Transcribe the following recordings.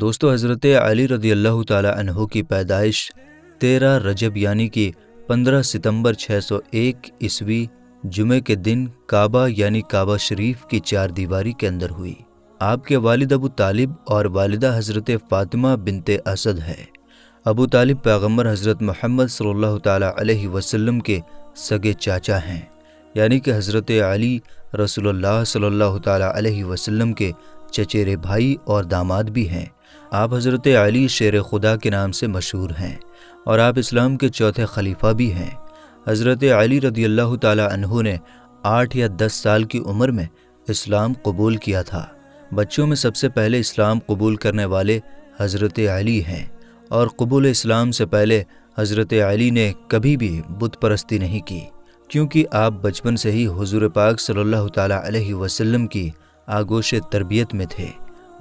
دوستو حضرت علی رضی اللہ تعالی عنہ کی پیدائش 13 رجب یعنی کہ 15 ستمبر 601 عیسوی جمعے کے دن کعبہ یعنی کعبہ شریف کی چار دیواری کے اندر ہوئی۔ آپ کے والد ابو طالب اور والدہ حضرت فاطمہ بنت اسد ہے۔ ابو طالب پیغمبر حضرت محمد صلی اللہ تعالی علیہ وسلم کے سگے چاچا ہیں، یعنی کہ حضرت علی رسول اللہ صلی اللہ تعالی علیہ وسلم کے چچیرے بھائی اور داماد بھی ہیں۔ آپ حضرت علی شیر خدا کے نام سے مشہور ہیں اور آپ اسلام کے چوتھے خلیفہ بھی ہیں۔ حضرت علی رضی اللہ تعالی عنہ نے 8 یا 10 سال کی عمر میں اسلام قبول کیا تھا۔ بچوں میں سب سے پہلے اسلام قبول کرنے والے حضرت علی ہیں، اور قبول اسلام سے پہلے حضرت علی نے کبھی بھی بت پرستی نہیں کی، کیونکہ آپ بچپن سے ہی حضور پاک صلی اللہ تعالی علیہ وسلم کی آغوش تربیت میں تھے۔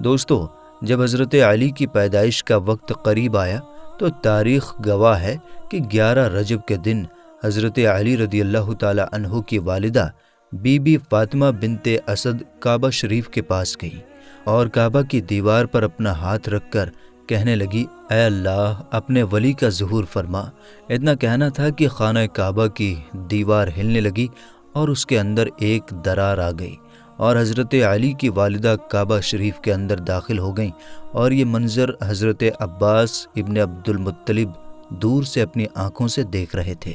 دوستو، جب حضرت علی کی پیدائش کا وقت قریب آیا تو تاریخ گواہ ہے کہ 11 رجب کے دن حضرت علی رضی اللہ تعالی عنہ کی والدہ بی بی فاطمہ بنت اسد کعبہ شریف کے پاس گئی اور کعبہ کی دیوار پر اپنا ہاتھ رکھ کر کہنے لگی، اے اللہ اپنے ولی کا ظہور فرما۔ اتنا کہنا تھا کہ خانہ کعبہ کی دیوار ہلنے لگی اور اس کے اندر ایک درار آ گئی اور حضرت علی کی والدہ کعبہ شریف کے اندر داخل ہو گئیں، اور یہ منظر حضرت عباس ابن عبد المطلب دور سے اپنی آنکھوں سے دیکھ رہے تھے۔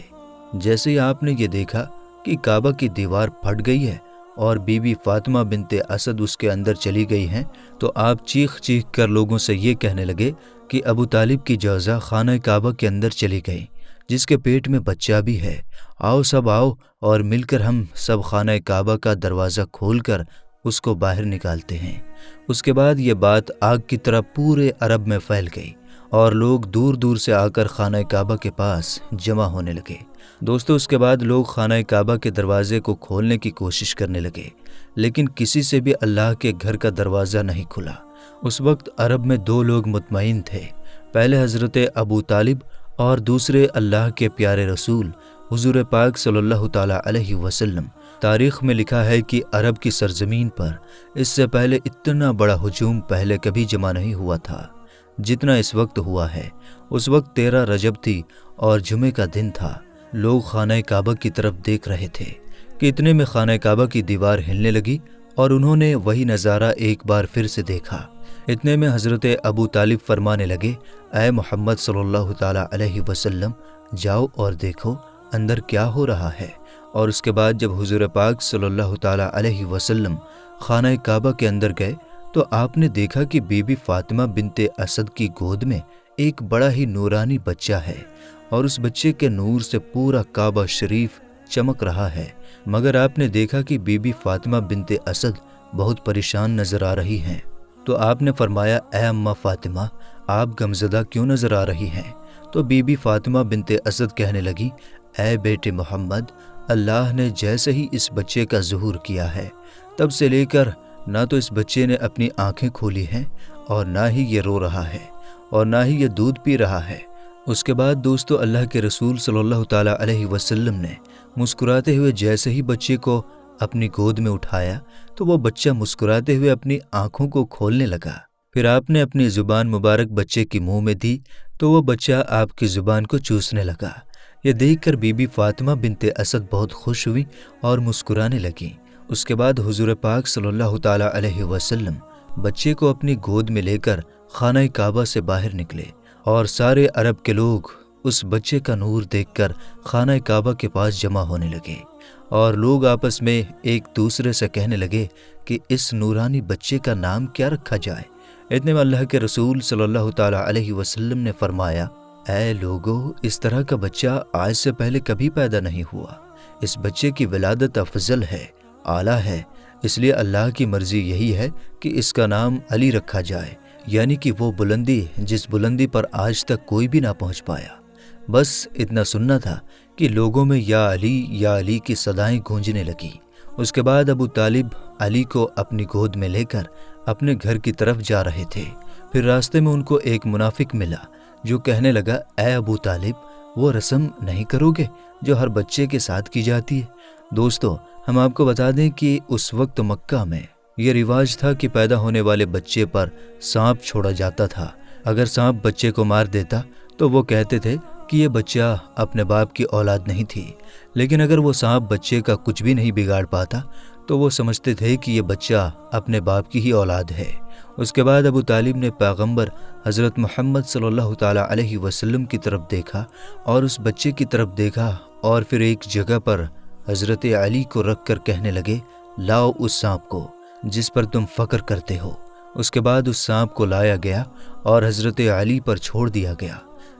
جیسے ہی آپ نے یہ دیکھا کہ کعبہ کی دیوار پھٹ گئی ہے اور بی بی فاطمہ بنت اسد اس کے اندر چلی گئی ہیں، تو آپ چیخ چیخ کر لوگوں سے یہ کہنے لگے کہ ابو طالب کی جوزہ خانہ کعبہ کے اندر چلی گئی، جس کے پیٹ میں بچہ بھی ہے۔ آؤ سب آؤ اور مل کر ہم سب خانہ کعبہ کا دروازہ کھول کر اس کو باہر نکالتے ہیں۔ اس کے بعد یہ بات آگ کی طرح پورے عرب میں پھیل گئی اور لوگ دور دور سے آ کر خانہ کعبہ کے پاس جمع ہونے لگے۔ دوستو، اس کے بعد لوگ خانہ کعبہ کے دروازے کو کھولنے کی کوشش کرنے لگے، لیکن کسی سے بھی اللہ کے گھر کا دروازہ نہیں کھلا۔ اس وقت عرب میں 2 لوگ مطمئن تھے، پہلے حضرت ابو طالب اور دوسرے اللہ کے پیارے رسول حضور پاک صلی اللہ تعالی علیہ وسلم۔ تاریخ میں لکھا ہے کہ عرب کی سرزمین پر اس سے پہلے اتنا بڑا ہجوم پہلے کبھی جمع نہیں ہوا تھا جتنا اس وقت ہوا ہے۔ اس وقت 13 رجب تھی اور جمعے کا دن تھا۔ لوگ خانہ کعبہ کی طرف دیکھ رہے تھے کہ اتنے میں خانہ کعبہ کی دیوار ہلنے لگی اور انہوں نے وہی نظارہ ایک بار پھر سے دیکھا۔ اتنے میں حضرت ابو طالب فرمانے لگے، اے محمد صلی اللہ تعالی علیہ وسلم، جاؤ اور دیکھو اندر کیا ہو رہا ہے۔ اور اس کے بعد جب حضور پاک صلی اللہ تعالی علیہ وسلم خانہ کعبہ کے اندر گئے تو آپ نے دیکھا کہ بی بی فاطمہ بنت اسد کی گود میں ایک بڑا ہی نورانی بچہ ہے، اور اس بچے کے نور سے پورا کعبہ شریف چمک رہا ہے۔ مگر آپ نے دیکھا کہ بی بی فاطمہ بنت اسد بہت پریشان نظر آ رہی ہیں، تو آپ نے فرمایا، اے اماں فاطمہ، آپ غمزدہ کیوں نظر آ رہی ہیں؟ تو بی بی فاطمہ بنت اسد کہنے لگی، اے بیٹے محمد، اللہ نے جیسے ہی اس بچے کا ظہور کیا ہے تب سے لے کر نہ تو اس بچے نے اپنی آنکھیں کھولی ہیں اور نہ ہی یہ رو رہا ہے اور نہ ہی یہ دودھ پی رہا ہے۔ اس کے بعد دوستو، اللہ کے رسول صلی اللہ تعالی علیہ وسلم نے مسکراتے ہوئے جیسے ہی بچے کو اپنی گود میں اٹھایا تو وہ بچہ مسکراتے ہوئے اپنی آنکھوں کو کھولنے لگا۔ پھر آپ نے اپنی زبان مبارک بچے کی منہ میں دی تو وہ بچہ آپ کی زبان کو چوسنے لگا۔ یہ دیکھ کر بی بی فاطمہ بنت اسد بہت خوش ہوئی اور مسکرانے لگیں۔ اس کے بعد حضور پاک صلی اللہ تعالی علیہ وسلم بچے کو اپنی گود میں لے کر خانہ کعبہ سے باہر نکلے، اور سارے عرب کے لوگ اس بچے کا نور دیکھ کر خانہ کعبہ کے پاس جمع ہونے لگے، اور لوگ آپس میں ایک دوسرے سے کہنے لگے کہ اس نورانی بچے کا نام کیا رکھا جائے۔ اتنے میں اللہ کے رسول صلی اللہ تعالی علیہ وسلم نے فرمایا، اے لوگو، اس طرح کا بچہ آج سے پہلے کبھی پیدا نہیں ہوا۔ اس بچے کی ولادت افضل ہے، اعلیٰ ہے، اس لیے اللہ کی مرضی یہی ہے کہ اس کا نام علی رکھا جائے، یعنی کہ وہ بلندی جس بلندی پر آج تک کوئی بھی نہ پہنچ پایا۔ بس اتنا سننا تھا کہ لوگوں میں یا علی کی صدائیں گونجنے لگی۔ اس کے بعد ابو طالب علی کو اپنی گود میں لے کر اپنے گھر کی طرف جا رہے تھے۔ پھر راستے میں ان کو ایک منافق ملا جو کہنے لگا، اے ابو طالب، وہ رسم نہیں کرو گے جو ہر بچے کے ساتھ کی جاتی ہے؟ دوستو، ہم آپ کو بتا دیں کہ اس وقت مکہ میں یہ رواج تھا کہ پیدا ہونے والے بچے پر سانپ چھوڑا جاتا تھا۔ اگر سانپ بچے کو مار دیتا تو وہ کہتے تھے کہ یہ بچہ اپنے باپ کی اولاد نہیں تھی، لیکن اگر وہ سانپ بچے کا کچھ بھی نہیں بگاڑ پاتا تو وہ سمجھتے تھے کہ یہ بچہ اپنے باپ کی ہی اولاد ہے۔ اس کے بعد ابو طالب نے پیغمبر حضرت محمد صلی اللہ تعالیٰ علیہ وسلم کی طرف دیکھا اور اس بچے کی طرف دیکھا، اور پھر ایک جگہ پر حضرت علی کو رکھ کر کہنے لگے، لاؤ اس سانپ کو جس پر تم فخر کرتے ہو۔ اس کے بعد اس سانپ کو لایا گیا اور حضرت علی پر چھوڑ دیا گیا۔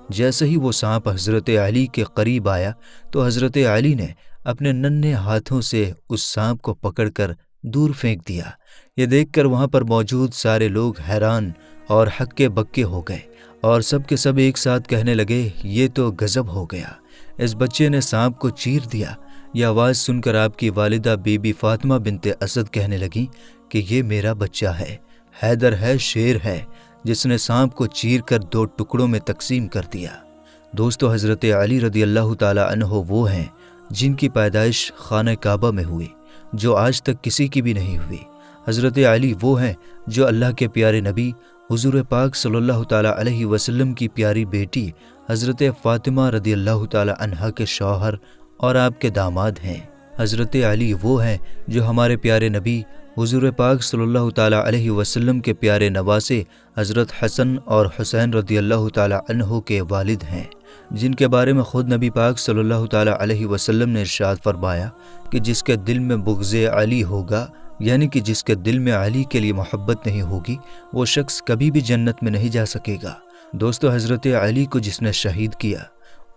جیسے ہی وہ سانپ حضرت علی کے قریب آیا تو حضرت علی نے اپنے ننھے ہاتھوں سے اس سانپ کو پکڑ کر دور پھینک دیا۔ یہ دیکھ کر وہاں پر موجود سارے لوگ حیران اور ہکے بکے ہو گئے، اور سب کے سب ایک ساتھ کہنے لگے، یہ تو غضب ہو گیا، اس بچے نے سانپ کو چیر دیا۔ یہ آواز سن کر آپ کی والدہ بی بی فاطمہ بنت اسد کہنے لگیں کہ یہ میرا بچہ ہے، حیدر ہے، شیر ہے، جس نے سانپ کو چیر کر 2 ٹکڑوں میں تقسیم کر دیا۔ دوستو، حضرت علی رضی اللہ تعالیٰ عنہ وہ ہیں جن کی پیدائش خانہ کعبہ میں ہوئی، جو آج تک کسی کی بھی نہیں ہوئی۔ حضرت علی وہ ہیں جو اللہ کے پیارے نبی حضور پاک صلی اللہ تعالیٰ علیہ وسلم کی پیاری بیٹی حضرت فاطمہ رضی اللہ تعالیٰ عنہا کے شوہر اور آپ کے داماد ہیں۔ حضرت علی وہ ہیں جو ہمارے پیارے نبی حضور پاک صلی اللہ تعالیٰ علیہ وسلم کے پیارے نواسے حضرت حسن اور حسین رضی اللہ تعالیٰ عنہ کے والد ہیں، جن کے بارے میں خود نبی پاک صلی اللہ تعالیٰ علیہ وسلم نے ارشاد فرمایا کہ جس کے دل میں بغض علی ہوگا، یعنی کہ جس کے دل میں علی کے لیے محبت نہیں ہوگی، وہ شخص کبھی بھی جنت میں نہیں جا سکے گا۔ دوستو، حضرت علی کو جس نے شہید کیا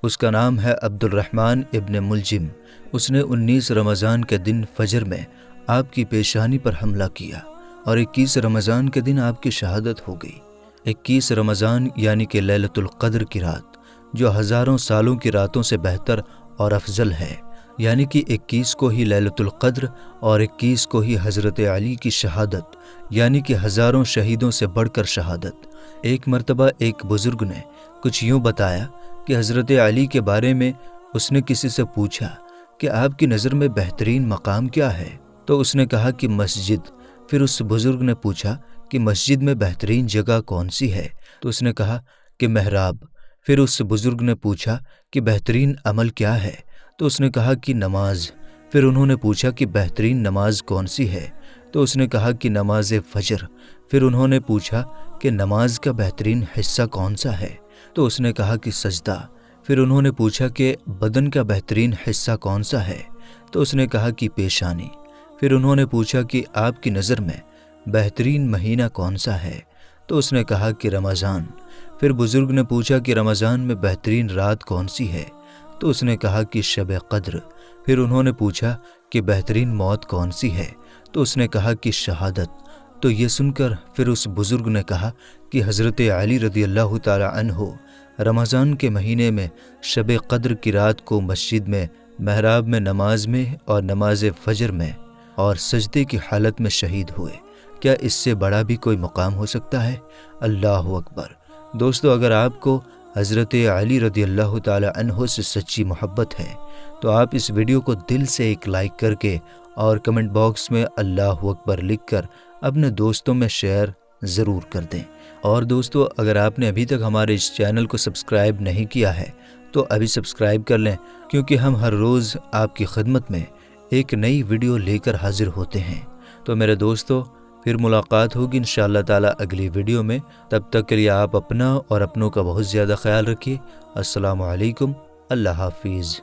اس کا نام ہے عبد الرحمن ابن ملجم۔ اس نے 19 رمضان کے دن فجر میں آپ کی پیشانی پر حملہ کیا اور 21 رمضان کے دن آپ کی شہادت ہو گئی۔ 21 رمضان یعنی کہ لیلۃ القدر کی رات، جو ہزاروں سالوں کی راتوں سے بہتر اور افضل ہے، یعنی کہ 21 کو ہی لیلۃ القدر اور 21 کو ہی حضرت علی کی شہادت، یعنی کہ ہزاروں شہیدوں سے بڑھ کر شہادت۔ ایک مرتبہ ایک بزرگ نے کچھ یوں بتایا کہ حضرت علی کے بارے میں اس نے کسی سے پوچھا کہ آپ کی نظر میں بہترین مقام کیا ہے؟ تو اس نے کہا کہ مسجد۔ پھر اس بزرگ نے پوچھا کہ مسجد میں بہترین جگہ کون سی ہے؟ تو اس نے کہا کہ محراب۔ پھر اس بزرگ نے پوچھا کہ بہترین عمل کیا ہے؟ تو اس نے کہا کہ نماز۔ پھر انہوں نے پوچھا کہ بہترین نماز کون سی ہے؟ تو اس نے کہا کہ نماز فجر۔ پھر انہوں نے پوچھا کہ نماز کا بہترین حصہ کون سا ہے؟ تو اس نے کہا کہ سجدہ۔ پھر انہوں نے پوچھا کہ بدن کا بہترین حصہ کون سا ہے؟ تو اس نے کہا کہ پیشانی۔ پھر انہوں نے پوچھا کہ آپ کی نظر میں بہترین مہینہ کون سا ہے؟ تو اس نے کہا کہ رمضان۔ پھر بزرگ نے پوچھا کہ رمضان میں بہترین رات کون سی ہے؟ تو اس نے کہا کہ شب قدر۔ پھر انہوں نے پوچھا کہ بہترین موت کون سی ہے؟ تو اس نے کہا کہ شہادت۔ تو یہ سن کر پھر اس بزرگ نے کہا کہ حضرت علی رضی اللہ تعالیٰ عنہ رمضان کے مہینے میں شب قدر کی رات کو مسجد میں، محراب میں نماز میں اور نماز فجر میں اور سجدے کی حالت میں شہید ہوئے۔ کیا اس سے بڑا بھی کوئی مقام ہو سکتا ہے؟ اللہ اکبر۔ دوستو، اگر آپ کو حضرت علی رضی اللہ تعالی عنہ سے سچی محبت ہے تو آپ اس ویڈیو کو دل سے ایک لائک کر کے اور کمنٹ باکس میں اللہ اکبر لکھ کر اپنے دوستوں میں شیئر ضرور کر دیں۔ اور دوستو، اگر آپ نے ابھی تک ہمارے اس چینل کو سبسکرائب نہیں کیا ہے تو ابھی سبسکرائب کر لیں، کیونکہ ہم ہر روز آپ کی خدمت میں ایک نئی ویڈیو لے کر حاضر ہوتے ہیں۔ تو میرے دوستو، پھر ملاقات ہوگی انشاءاللہ تعالی اگلی ویڈیو میں۔ تب تک کے لیے آپ اپنا اور اپنوں کا بہت زیادہ خیال رکھیے۔ السلام علیکم، اللہ حافظ۔